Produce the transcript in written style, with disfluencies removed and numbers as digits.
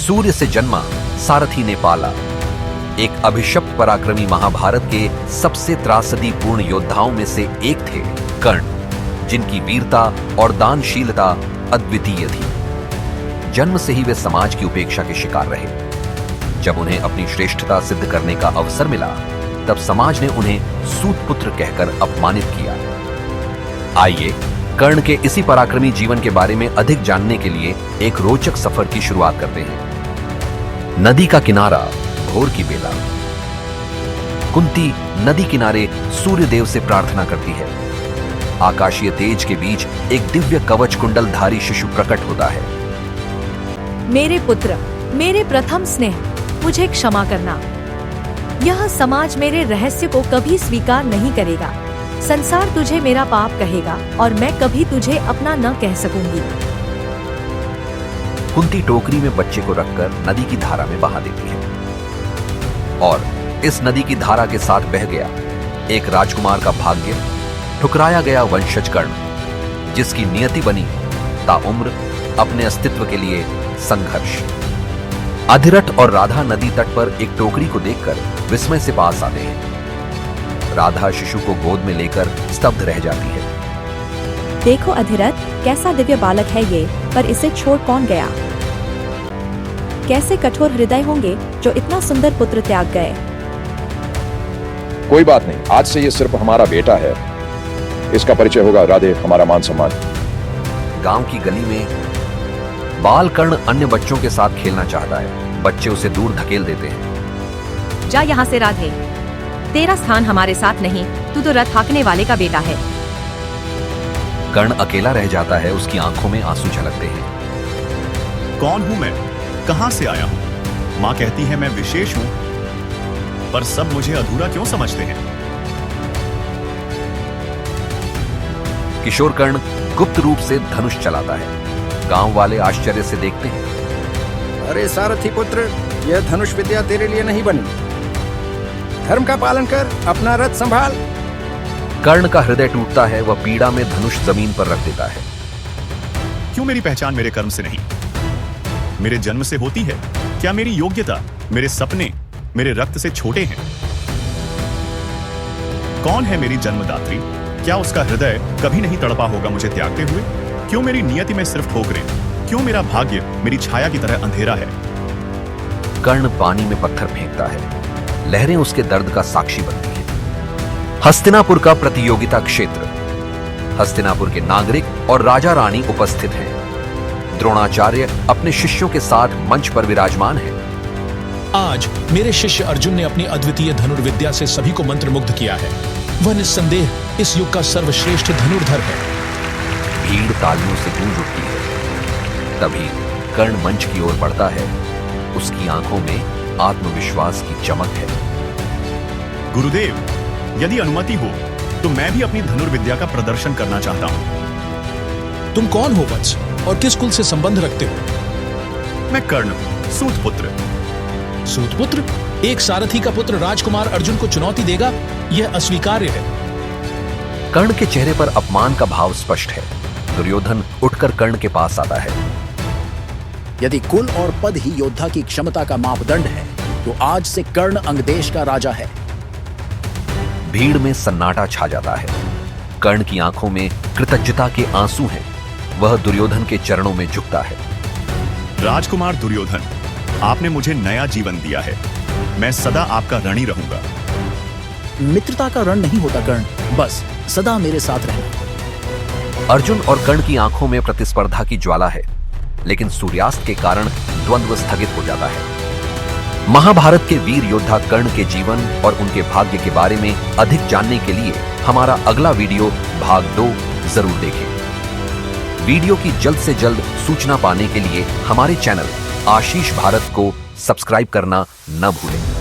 सूर्य से जन्मा, सारथी ने पाला। एक अभिशप्त पराक्रमी महाभारत के सबसे त्रासदीपूर्ण योद्धाओं में से एक थे कर्ण, जिनकी वीरता और दानशीलता अद्वितीय थी। जन्म से ही वे समाज की उपेक्षा के शिकार रहे। जब उन्हें अपनी श्रेष्ठता सिद्ध करने का अवसर मिला, तब समाज ने उन्हें सूतपुत्र कहकर अपमानित किया। आइए कर्ण के इसी पराक्रमी जीवन के बारे में अधिक जानने के लिए एक रोचक सफर की शुरुआत करते हैं। नदी का किनारा, घोर की बेला। कुंती नदी किनारे सूर्य देव से प्रार्थना करती है। आकाशीय तेज के बीच एक दिव्य कवच कुंडलधारी शिशु प्रकट होता है। मेरे पुत्र, मेरे प्रथम स्नेह, मुझे क्षमा करना। यह समाज मेरे रहस्य को कभी स्वीकार नहीं करेगा। संसार तुझे मेरा पाप कहेगा और मैं कभी तुझे अपना न कह सकूंगी। कुंती टोकरी में बच्चे को रखकर नदी की धारा में बहा देती है और इस नदी की धारा के साथ बह गया एक राजकुमार का भाग्य, ठुकराया गया वंशज कर्ण, जिसकी नियति बनी ताउम्र अपने अस्तित्व के लिए संघर्ष। अधिरथ और राधा नदी तट पर एक टोकरी को देखकर विस्मय से पास आते हैं। राधा शिशु को गोद में लेकर स्तब्ध रह जाती है। देखो अधिरथ, कैसा दिव्य बालक है ये, पर इसे छोड़ कौन गया? कैसे कठोर हृदय होंगे जो इतना सुंदर पुत्र त्याग गए। कोई बात नहीं, आज से ये सिर्फ हमारा बेटा है। इसका परिचय होगा राधे, हमारा मान सम्मान। गांव की गली में बाल कर्ण अन्य बच्चों के साथ खेलना चाहता है। बच्चे उसे दूर धकेल देते हैं। जा यहाँ से राधे, तेरा स्थान हमारे साथ नहीं, तू तो रथ हाँकने वाले का बेटा है। कर्ण अकेला रह जाता है, उसकी आंखों में आंसू झलकते हैं। कौन हूं मैं, कहां से आया हूं? मां कहती है मैं विशेष हूं, पर सब मुझे अधूरा क्यों समझते हैं? किशोर कर्ण गुप्त रूप से धनुष चलाता है। गांव वाले आश्चर्य से देखते हैं। अरे सारथी पुत्र, यह धनुष विद्या तेरे लिए नहीं बनी। धर्म का पालन कर, अपना रथ संभाल। कर्ण का हृदय टूटता है, वह पीड़ा में धनुष जमीन पर रख देता है। क्यों मेरी पहचान मेरे कर्म से नहीं, मेरे जन्म से होती है? क्या मेरी योग्यता, मेरे सपने, मेरे रक्त से छोटे हैं? कौन है मेरी जन्मदात्री? क्या उसका हृदय कभी नहीं तड़पा होगा मुझे त्यागते हुए? क्यों मेरी नियति में सिर्फ ठोकरें? क्यों मेरा भाग्य मेरी छाया की तरह अंधेरा है? कर्ण पानी में पत्थर फेंकता है। लहरें उसके दर्द का साक्षी बनती हैं। हस्तिनापुर का प्रतियोगिता क्षेत्र। हस्तिनापुर के नागरिक और राजा रानी उपस्थित हैं। द्रोणाचार्य अपने शिष्यों के साथ मंच पर विराजमान हैं। आज मेरे शिष्य अर्जुन ने अपनी अद्वितीय धनुर्विद्या से सभी को मंत्रमुग्ध किया है। वह निस्संदेह इस युग का सर्वश्रेष्ठ धनुर्धर है। भीड़ तालियों से गूंज उठती है। तभी कर्ण मंच की ओर बढ़ता है। उसकी आंखों में आत्मविश्वास की चमक है। गुरुदेव, यदि अनुमति हो तो मैं भी अपनी धनुर्विद्या का प्रदर्शन करना चाहता हूं। तुम कौन हो वत्स और किस कुल से संबंध रखते हो? मैं कर्ण हूं, सूतपुत्र। सूतपुत्र? एक सारथी का पुत्र राजकुमार अर्जुन को चुनौती देगा? यह अस्वीकार्य है। कर्ण के चेहरे पर अपमान का भाव स्पष्ट है। दुर्योधन उठकर कर्ण के पास आता है। यदि कुल और पद ही योद्धा की क्षमता का मापदंड है, तो आज से कर्ण अंगदेश का राजा है। भीड़ में सन्नाटा छा जाता है। कर्ण की आंखों में कृतज्ञता के आंसू हैं। वह दुर्योधन के चरणों में झुकता है। राजकुमार दुर्योधन, आपने मुझे नया जीवन दिया है। मैं सदा आपका ऋणी रहूंगा। मित्रता का ऋण नहीं होता कर्ण, बस सदा मेरे साथ रहना। अर्जुन और कर्ण की आंखों में प्रतिस्पर्धा की ज्वाला है, लेकिन सूर्यास्त के कारण द्वंद्व स्थगित हो जाता है। महाभारत के वीर योद्धा कर्ण के जीवन और उनके भाग्य के बारे में अधिक जानने के लिए हमारा अगला वीडियो भाग 2 जरूर देखें। वीडियो की जल्द से जल्द सूचना पाने के लिए हमारे चैनल आशीष भारत को सब्सक्राइब करना न भूलें।